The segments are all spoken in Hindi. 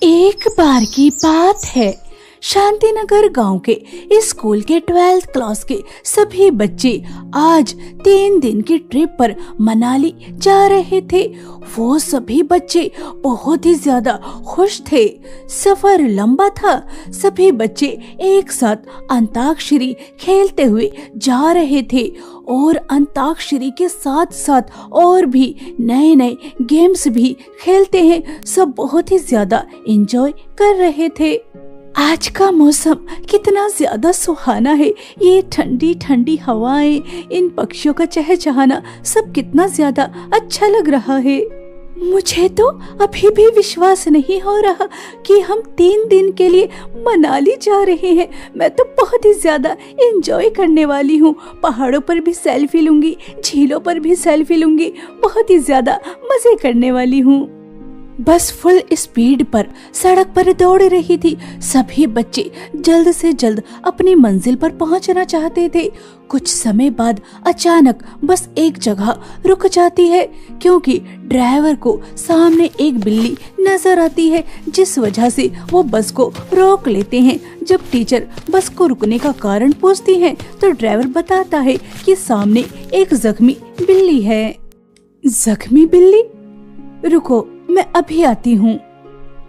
एक बार की बात है, शांतिनगर गांव के स्कूल के 12th क्लास के सभी बच्चे आज 3 दिन की ट्रिप पर मनाली जा रहे थे। वो सभी बच्चे बहुत ही ज्यादा खुश थे। सफर लंबा था। सभी बच्चे एक साथ अंताक्षरी खेलते हुए जा रहे थे और अंताक्षरी के साथ साथ और भी नए नए गेम्स भी खेलते हैं। सब बहुत ही ज्यादा एंजॉय कर रहे थे। आज का मौसम कितना ज्यादा सुहाना है। ये ठंडी ठंडी हवाएं, इन पक्षियों का चहचहाना, सब कितना ज्यादा अच्छा लग रहा है। मुझे तो अभी भी विश्वास नहीं हो रहा कि हम 3 दिन के लिए मनाली जा रहे हैं। मैं तो बहुत ही ज्यादा एंजॉय करने वाली हूँ। पहाड़ों पर भी सेल्फी लूंगी, झीलों पर भी सेल्फी लूंगी, बहुत ही ज्यादा मजे करने वाली हूँ। बस फुल स्पीड पर सड़क पर दौड़ रही थी। सभी बच्चे जल्द से जल्द अपनी मंजिल पर पहुंचना चाहते थे। कुछ समय बाद अचानक बस एक जगह रुक जाती है, क्योंकि ड्राइवर को सामने एक बिल्ली नजर आती है, जिस वजह से वो बस को रोक लेते हैं। जब टीचर बस को रुकने का कारण पूछती हैं, तो ड्राइवर बताता है कि सामने एक जख्मी बिल्ली है। जख्मी बिल्ली? रुको, मैं अभी आती हूँ।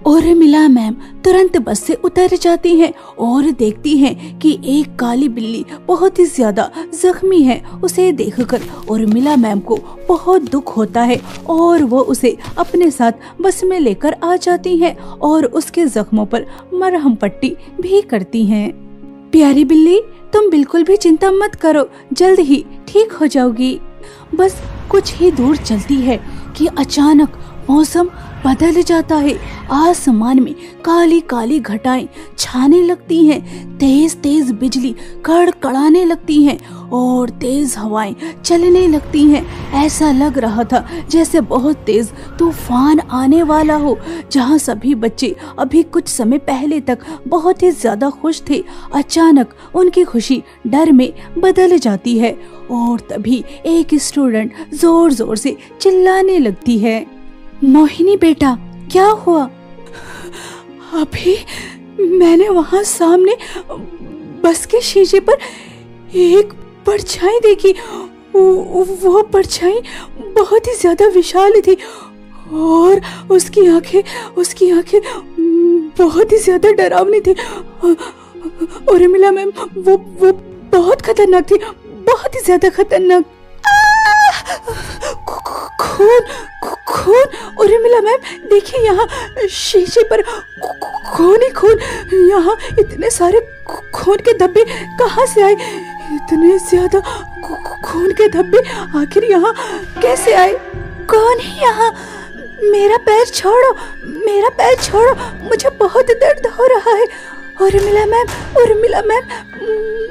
उर्मिला मैम तुरंत बस से उतर जाती हैं और देखती हैं कि एक काली बिल्ली बहुत ही ज्यादा जख्मी है। उसे देखकर उर्मिला मैम को बहुत दुख होता है और वो उसे अपने साथ बस में लेकर आ जाती हैं और उसके जख्मों पर मरहम पट्टी भी करती हैं। प्यारी बिल्ली, तुम बिल्कुल भी चिंता मत करो, जल्द ही ठीक हो जाओगी। बस कुछ ही दूर चलती है कि अचानक मौसम बदल जाता है। आसमान में काली काली घटाएं छाने लगती हैं, तेज तेज बिजली कड़कड़ाने लगती हैं और तेज हवाएं चलने लगती हैं। ऐसा लग रहा था जैसे बहुत तेज तूफान आने वाला हो। जहां सभी बच्चे अभी कुछ समय पहले तक बहुत ही ज्यादा खुश थे, अचानक उनकी खुशी डर में बदल जाती है और तभी एक स्टूडेंट जोर जोर से चिल्लाने लगती है, मोहिनी बेटा, क्या हुआ? अभी मैंने वहां सामने बस के शीशे पर एक परछाई देखी। वो परछाई बहुत ही ज्यादा विशाल थी और उसकी आंखें बहुत ही ज्यादा डरावनी थी। उर्मिला मैम, वो बहुत खतरनाक थी, बहुत ही ज्यादा खतरनाक। खून! उर्मिला मैम, देखिए यहाँ शीशे पर खून ही खून। यहाँ इतने सारे खून के धब्बे कहाँ से आए? इतने ज्यादा खून के धब्बे आखिर यहाँ कैसे आए? कौन है यहाँ? मेरा पैर छोड़ो, मेरा पैर छोड़ो, मुझे बहुत दर्द हो रहा है। उर्मिला मैम,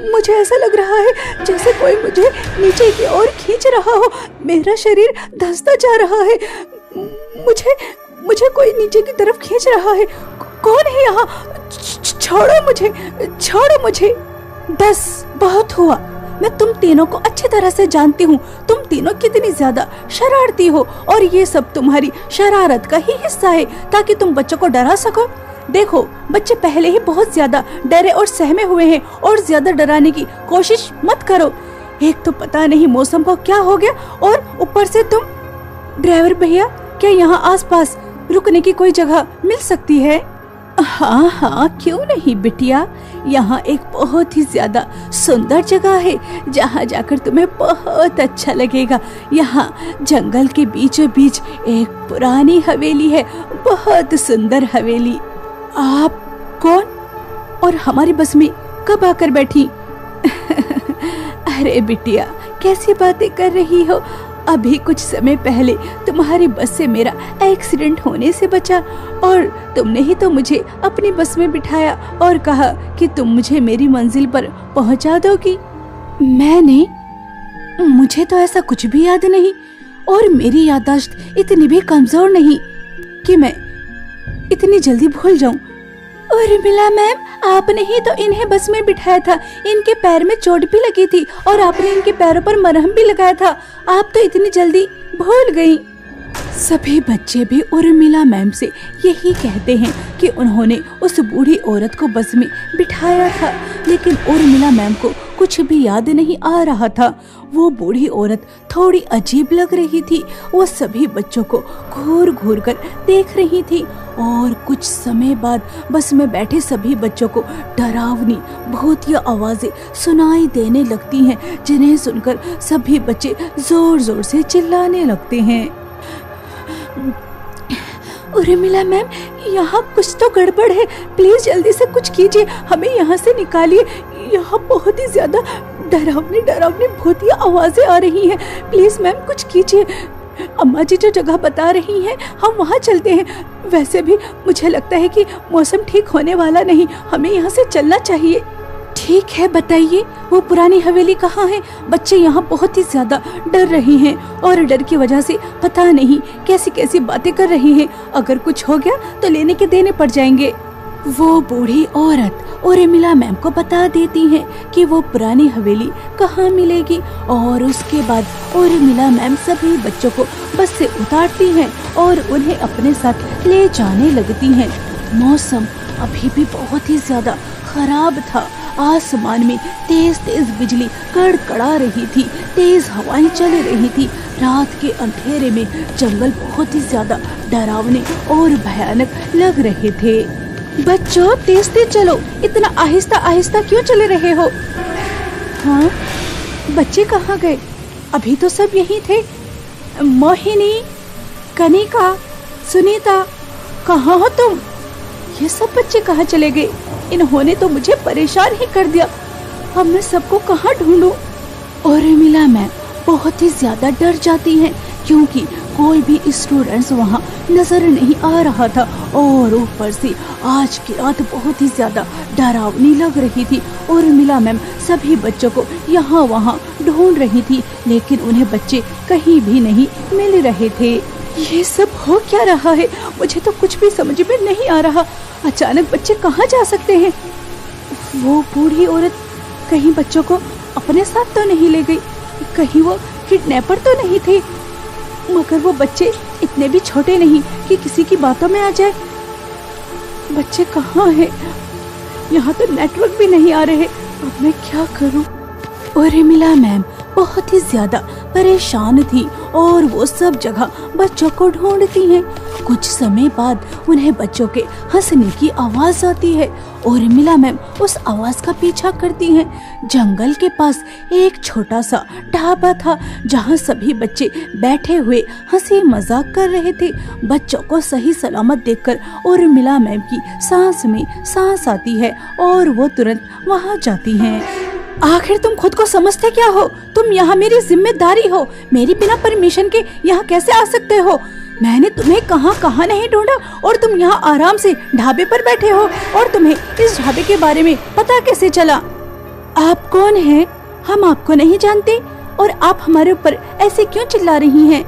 मुझे ऐसा लग रहा है जैसे कोई मुझे नीचे की ओर खींच रहा हो। मेरा शरीर धंसता जा रहा है। मुझे कोई नीचे की तरफ खींच रहा है। कौन है यहाँ? छोड़ो मुझे। बस, बहुत हुआ। मैं तुम तीनों को अच्छी तरह से जानती हूँ। तुम तीनों कितनी ज्यादा शरारती हो और ये सब तुम्हारी शरारत का ही हिस्सा है, ताकि तुम बच्चों को डरा सको। देखो, बच्चे पहले ही बहुत ज्यादा डरे और सहमे हुए हैं और ज्यादा डराने की कोशिश मत करो। एक तो पता नहीं मौसम को क्या हो गया और ऊपर से तुम। ड्राइवर भैया, क्या यहाँ आसपास रुकने की कोई जगह मिल सकती है? हाँ, क्यों नहीं बिटिया। यहाँ एक बहुत ही ज्यादा सुंदर जगह है, जहाँ जाकर तुम्हें बहुत अच्छा लगेगा। यहाँ जंगल के बीचों बीच एक पुरानी हवेली है, बहुत सुंदर हवेली। आप कौन और हमारी बस में कब आकर बैठी? अरे बिटिया, कैसी बातें कर रही हो। अभी कुछ समय पहले तुम्हारी बस से मेरा एक्सीडेंट होने से बचा और तुमने ही तो मुझे अपनी बस में बिठाया और कहा कि तुम मुझे मेरी मंजिल पर पहुंचा दोगी। मुझे तो ऐसा कुछ भी याद नहीं और मेरी याददाश्त इतनी भी कमजोर नहीं कि मैं इतनी जल्दी भूल जाऊं। उर्मिला मैम, आपने ही तो इन्हें बस में बिठाया था। इनके पैर में चोट भी लगी थी और आपने इनके पैरों पर मरहम भी लगाया था। आप तो इतनी जल्दी भूल गई। सभी बच्चे भी उर्मिला मैम से यही कहते हैं कि उन्होंने उस बूढ़ी औरत को बस में बिठाया था, लेकिन उर्मिला मैम को कुछ भी याद नहीं आ रहा था। वो बूढ़ी औरत थोड़ी अजीब लग रही थी। वो सभी बच्चों को घूर घूर कर देख रही थी और कुछ समय बाद बस में बैठे सभी बच्चों को डरावनी भूतिया आवाजें सुनाई देने लगती हैं, जिन्हें सुनकर सभी बच्चे जोर जोर से चिल्लाने लगते हैं। उर्मिला मैम, यहाँ कुछ तो गड़बड़ है, प्लीज जल्दी से कुछ कीजिए, हमें यहाँ से निकालिए। यहाँ बहुत ही ज्यादा डरावनी डरावनी भूतिया आवाजें आ रही हैं, प्लीज मैम कुछ कीजिए। अम्मा जी जो जगह बता रही हैं हम वहाँ चलते हैं। वैसे भी मुझे लगता है कि मौसम ठीक होने वाला नहीं, हमें यहाँ से चलना चाहिए। ठीक है, बताइए वो पुरानी हवेली कहाँ है? बच्चे यहाँ बहुत ही ज्यादा डर रहे हैं और डर की वजह से पता नहीं कैसी कैसी बातें कर रहे हैं। अगर कुछ हो गया तो लेने के देने पड़ जाएंगे। वो बूढ़ी औरत उर्मिला मैम को बता देती है कि वो पुरानी हवेली कहाँ मिलेगी और उसके बाद उर्मिला मैम सभी बच्चों को बस से उतारती हैं और उन्हें अपने साथ ले जाने लगती हैं। मौसम अभी भी बहुत ही ज्यादा खराब था। आसमान में तेज तेज बिजली कड़कड़ा रही थी, तेज हवाएं चल रही थी। रात के अंधेरे में जंगल बहुत ही ज्यादा डरावने और भयानक लग रहे थे। बच्चों तेज तेज चलो, इतना आहिस्ता आहिस्ता क्यों चले रहे हो? हाँ, बच्चे कहाँ गए? अभी तो सब यहीं थे। मोहिनी, कनिका, सुनीता, कहाँ हो तुम? ये सब बच्चे कहाँ चले गए? इन्होंने तो मुझे परेशान ही कर दिया। अब मैं सबको कहाँ ढूंढूं? उर्मिला मैम बहुत ही ज्यादा डर जाती हैं क्योंकि कोई भी स्टूडेंट्स वहाँ नजर नहीं आ रहा था और ऊपर से आज की रात बहुत ही ज्यादा डरावनी लग रही थी। उर्मिला मैम सभी बच्चों को यहाँ वहाँ ढूंढ रही थी, लेकिन उन्हें बच्चे कहीं भी नहीं मिल रहे थे। ये सब हो क्या रहा है? मुझे तो कुछ भी समझ में नहीं आ रहा। अचानक बच्चे कहाँ जा सकते हैं? वो बूढ़ी औरत कहीं बच्चों को अपने साथ तो नहीं ले गई? कहीं वो किडनैपर तो नहीं थे? मगर वो बच्चे इतने भी छोटे नहीं कि किसी की बातों में आ जाए। बच्चे कहाँ हैं? यहाँ तो नेटवर्क भी नहीं आ रहे। अब मैं क्या करूँ? उर्मिला मैम बहुत ही ज्यादा परेशान थी और वो सब जगह बच्चों को ढूंढती हैं। कुछ समय बाद उन्हें बच्चों के हंसने की आवाज आती है। उर्मिला मैम उस आवाज का पीछा करती हैं। जंगल के पास एक छोटा सा ढाबा था जहाँ सभी बच्चे बैठे हुए हंसी मजाक कर रहे थे। बच्चों को सही सलामत देखकर उर्मिला मैम की सांस में सांस आती है और वो तुरंत वहाँ जाती हैं। आखिर तुम खुद को समझते क्या हो? तुम यहाँ मेरी जिम्मेदारी हो। मेरी बिना परमिशन के यहाँ कैसे आ सकते हो? मैंने तुम्हें कहाँ कहाँ नहीं ढूंढा और तुम यहाँ आराम से ढाबे पर बैठे हो। और तुम्हें इस ढाबे के बारे में पता कैसे चला? आप कौन हैं? हम आपको नहीं जानते और आप हमारे ऊपर ऐसे क्यों चिल्ला रही हैं?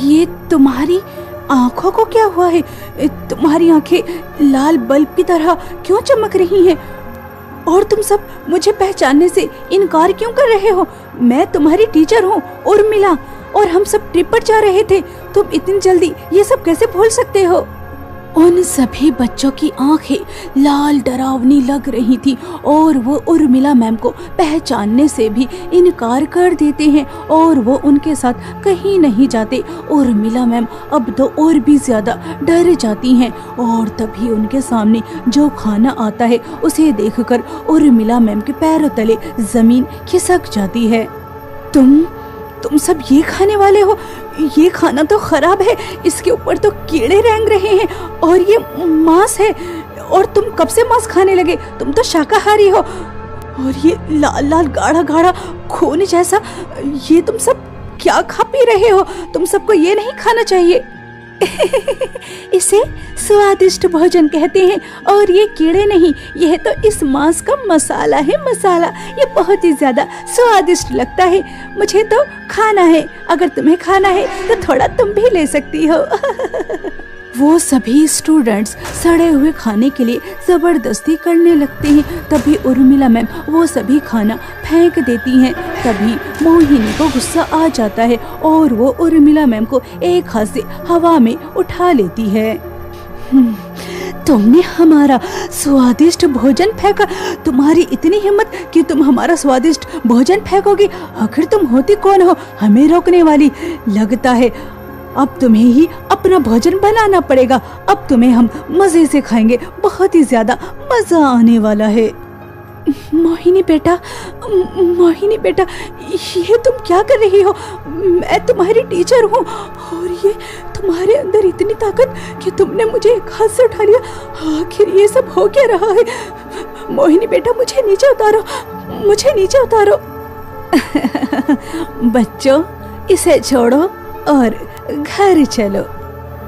ये तुम्हारी आँखों को क्या हुआ है? तुम्हारी आँखें लाल बल्ब की तरह क्यों चमक रही हैं? और तुम सब मुझे पहचानने से इनकार क्यों कर रहे हो? मैं तुम्हारी टीचर हूँ उर्मिला और हम सब ट्रिप पर जा रहे थे। तुम इतनी जल्दी ये सब कैसे भूल सकते हो? उन सभी बच्चों की आंखें लाल डरावनी लग रही थी और वो उर्मिला मैम को पहचानने से भी इनकार कर देते हैं और वो उनके साथ कहीं नहीं जाते। उर्मिला मैम अब तो और भी ज्यादा डर जाती हैं और तभी उनके सामने जो खाना आता है उसे देखकर उर्मिला मैम के पैरों तले जमीन खिसक जाती है। तुम सब ये खाने वाले हो? ये खाना तो खराब है, इसके ऊपर तो कीड़े रेंग रहे हैं और ये मांस है। और तुम कब से मांस खाने लगे? तुम तो शाकाहारी हो। और ये लाल लाल गाढ़ा गाढ़ा खून जैसा, ये तुम सब क्या खा पी रहे हो? तुम सबको ये नहीं खाना चाहिए। इसे स्वादिष्ट भोजन कहते हैं और ये कीड़े नहीं, यह तो इस मांस का मसाला है। मसाला ये बहुत ही ज्यादा स्वादिष्ट लगता है। मुझे तो खाना है, अगर तुम्हें खाना है तो थोड़ा तुम भी ले सकती हो। वो सभी स्टूडेंट्स सड़े हुए खाने के लिए जबरदस्ती करने लगते हैं। तभी उर्मिला मैम वो सभी खाना फेंक देती हैं। तभी मोहिनी को गुस्सा आ जाता है और वो उर्मिला मैम को एक हाथ से हवा में उठा लेती है। तुमने हमारा स्वादिष्ट भोजन फेंका। तुम्हारी इतनी हिम्मत कि तुम हमारा स्वादिष्ट भोजन फेंकोगी। आखिर तुम होती कौन हो हमें रोकने वाली? लगता है अब तुम्हें ही अपना भोजन बनाना पड़ेगा। अब तुम्हें हम मजे से खाएंगे, बहुत ही ज्यादा मजा आने वाला है। मोहिनी बेटा, ये तुम क्या कर रही हो? मैं तुम्हारी टीचर हूँ और ये तुम्हारे अंदर इतनी ताकत कि तुमने मुझे एक हाथ से उठा लिया। आखिर ये सब हो क्या रहा है? मोहिनी बेटा, मुझे नीचे उतारो। बच्चों, इसे छोड़ो और घर चलो।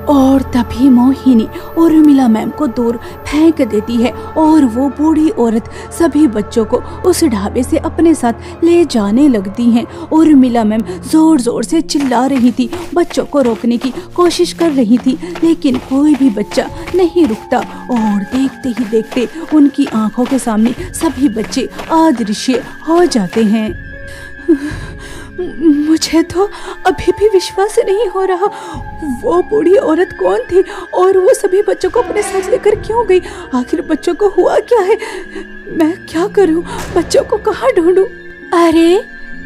और तभी मोहिनी उर्मिला मैम को दूर फेंक देती है और वो बूढ़ी औरत सभी बच्चों को उस ढाबे से अपने साथ ले जाने लगती हैं। उर्मिला मैम जोर जोर से चिल्ला रही थी, बच्चों को रोकने की कोशिश कर रही थी, लेकिन कोई भी बच्चा नहीं रुकता। और देखते ही देखते उनकी आंखों के सामने सभी बच्चे अदृश्य हो जाते हैं। मुझे तो अभी भी विश्वास नहीं हो रहा। वो बूढ़ी औरत कौन थी और वो सभी बच्चों को अपने साथ लेकर क्यों गई? आखिर बच्चों को हुआ क्या है? मैं क्या करूं? बच्चों को कहाँ ढूंढूं? अरे,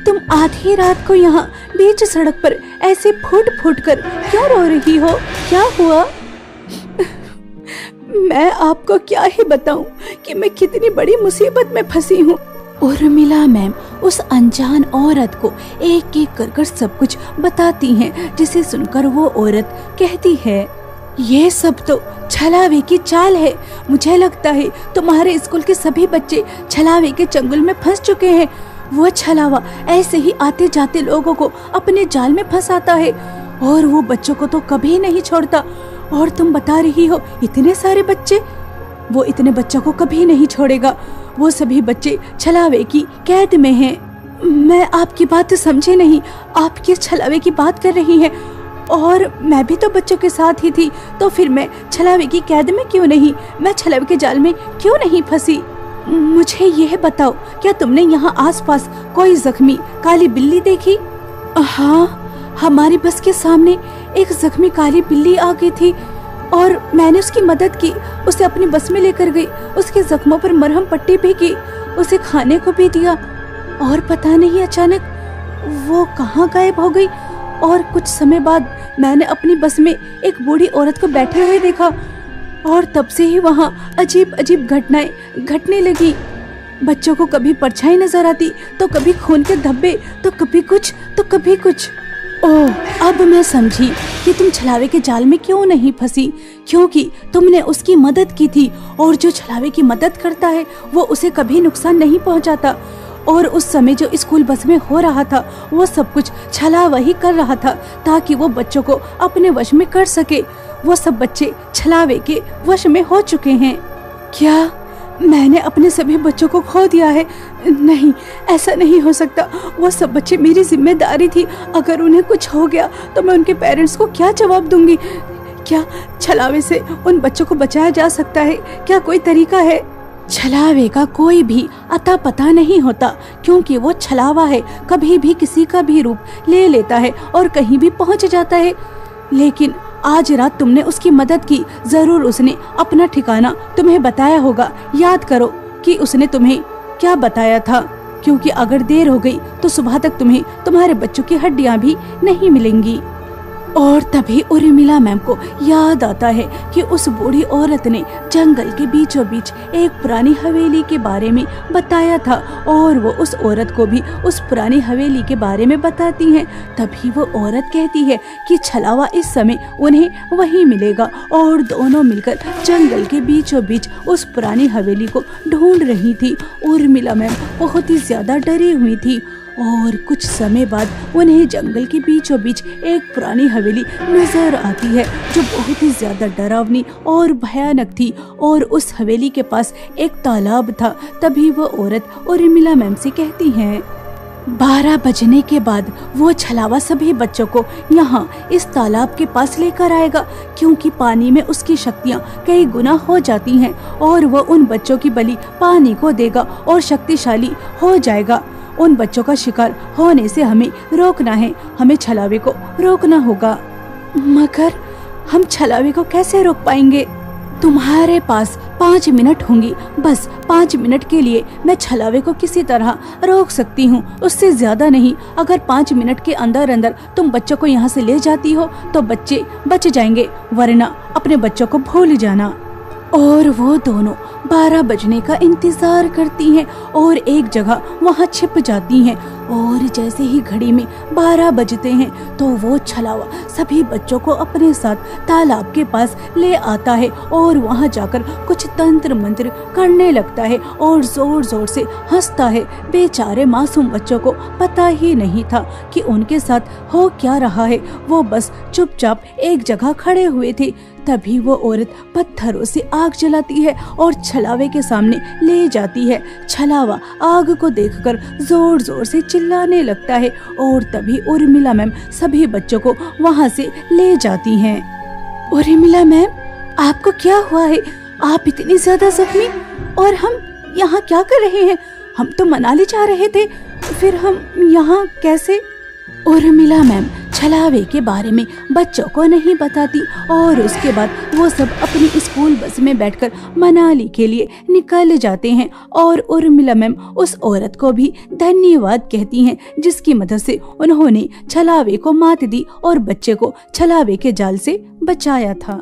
तुम आधी रात को यहाँ बीच सड़क पर ऐसे फूट कर क्यों रो रही हो? क्या हुआ? मैं आपको क्या ही बताऊं कि मैं कितनी बड़ी मुसीबत में फंसी हूँ। उर्मिला मैम उस अनजान औरत को एक एक कर सब कुछ बताती हैं, जिसे सुनकर वो औरत कहती है, ये सब तो छलावे की चाल है। मुझे लगता है तुम्हारे स्कूल के सभी बच्चे छलावे के चंगुल में फंस चुके हैं। वो छलावा ऐसे ही आते जाते लोगों को अपने जाल में फंसाता है और वो बच्चों को तो कभी नहीं छोड़ता। और तुम बता रही हो इतने सारे बच्चे? वो इतने बच्चों को कभी नहीं छोड़ेगा। वो सभी बच्चे छलावे की कैद में हैं। मैं आपकी बात समझे नहीं। आप किस छलावे की बात कर रही हैं? और मैं भी तो बच्चों के साथ ही थी, तो फिर मैं छलावे की कैद में क्यों नहीं? मैं छलावे के जाल में क्यों नहीं फंसी? मुझे यह बताओ, क्या तुमने यहाँ आसपास कोई जख्मी काली बिल्ली देखी? हाँ, हमारी बस के सामने एक जख्मी काली बिल्ली आ गई थी और मैंने उसकी मदद की। उसे अपनी बस में लेकर गई, उसके जख्मों पर मरहम पट्टी भी की, उसे खाने को भी दिया और पता नहीं अचानक वो कहाँ गायब हो गई। और कुछ समय बाद मैंने अपनी बस में एक बूढ़ी औरत को बैठे हुए देखा और तब से ही वहाँ अजीब अजीब घटनाएं घटने लगी। बच्चों को कभी परछाई नजर आती, तो कभी खून के धब्बे, तो कभी कुछ। ओह, अब मैं समझी कि तुम छलावे के जाल में क्यों नहीं फंसी, क्योंकि तुमने उसकी मदद की थी। और जो छलावे की मदद करता है वो उसे कभी नुकसान नहीं पहुंचाता। और उस समय जो स्कूल बस में हो रहा था वो सब कुछ छलावा ही कर रहा था, ताकि वो बच्चों को अपने वश में कर सके। वो सब बच्चे छलावे के वश में हो चुके हैं। क्या मैंने अपने सभी बच्चों को खो दिया है? नहीं, ऐसा नहीं हो सकता। वो सब बच्चे मेरी जिम्मेदारी थी। अगर उन्हें कुछ हो गया तो मैं उनके पेरेंट्स को क्या जवाब दूंगी? क्या छलावे से उन बच्चों को बचाया जा सकता है? क्या कोई तरीका है? छलावे का कोई भी अता पता नहीं होता, क्योंकि वो छलावा है, कभी भी किसी का भी रूप ले लेता है और कहीं भी पहुंच जाता है। लेकिन आज रात तुमने उसकी मदद की, जरूर उसने अपना ठिकाना तुम्हें बताया होगा। याद करो कि उसने तुम्हें क्या बताया था, क्योंकि अगर देर हो गई तो सुबह तक तुम्हें तुम्हारे बच्चों की हड्डियां भी नहीं मिलेंगी। और तभी उर्मिला मैम को याद आता है कि उस बूढ़ी औरत ने जंगल के बीचों बीच एक पुरानी हवेली के बारे में बताया था और वो उस औरत को भी उस पुरानी हवेली के बारे में बताती हैं। तभी वो औरत कहती है कि छलावा इस समय उन्हें वहीं मिलेगा और दोनों मिलकर जंगल के बीचों बीच उस पुरानी हवेली को ढूंढ रही थी। उर्मिला मैम बहुत ही ज्यादा डरी हुई थी और कुछ समय बाद उन्हें जंगल के बीचों बीच एक पुरानी हवेली नजर आती है, जो बहुत ही ज्यादा डरावनी और भयानक थी। और उस हवेली के पास एक तालाब था। तभी वो औरत उर्मिला मैम से कहती है, 12 बजने के बाद वो छलावा सभी बच्चों को यहाँ इस तालाब के पास लेकर आएगा, क्योंकि पानी में उसकी शक्तियाँ कई गुना हो जाती हैं और वो उन बच्चों की बलि पानी को देगा और शक्तिशाली हो जाएगा। उन बच्चों का शिकार होने से हमें रोकना है, हमें छलावे को रोकना होगा। मगर हम छलावे को कैसे रोक पाएंगे? तुम्हारे पास 5 मिनट होंगी, बस 5 मिनट के लिए मैं छलावे को किसी तरह रोक सकती हूँ, उससे ज्यादा नहीं। अगर 5 मिनट के अंदर अंदर तुम बच्चों को यहाँ से ले जाती हो तो बच्चे बच जाएंगे, वरना अपने बच्चों को भूल जाना। और वो दोनों 12 बजने का इंतजार करती हैं और एक जगह वहाँ छिप जाती हैं। और जैसे ही घड़ी में 12 बजते हैं तो वो छलावा सभी बच्चों को अपने साथ तालाब के पास ले आता है और वहाँ जाकर कुछ तंत्र मंत्र करने लगता है और जोर जोर से हंसता है। बेचारे मासूम बच्चों को पता ही नहीं था कि उनके साथ हो क्या रहा है। वो बस चुपचाप एक जगह खड़े हुए थे। तभी वो औरत पत्थरों से आग जलाती है और छलावे के सामने ले जाती है। छलावा आग को देखकर जोर जोर से चिल्लाने लगता है और तभी उर्मिला मैम सभी बच्चों को वहाँ से ले जाती हैं। उर्मिला मैम, आपको क्या हुआ है? आप इतनी ज्यादा जख्मी, और हम यहाँ क्या कर रहे हैं? हम तो मनाली जा रहे थे, फिर हम यहाँ कैसे? उर्मिला मैम छलावे के बारे में बच्चों को नहीं बताती और उसके बाद वो सब अपनी स्कूल बस में बैठकर मनाली के लिए निकल जाते हैं। और उर्मिला मैम उस औरत को भी धन्यवाद कहती हैं जिसकी मदद से उन्होंने छलावे को मात दी और बच्चे को छलावे के जाल से बचाया था।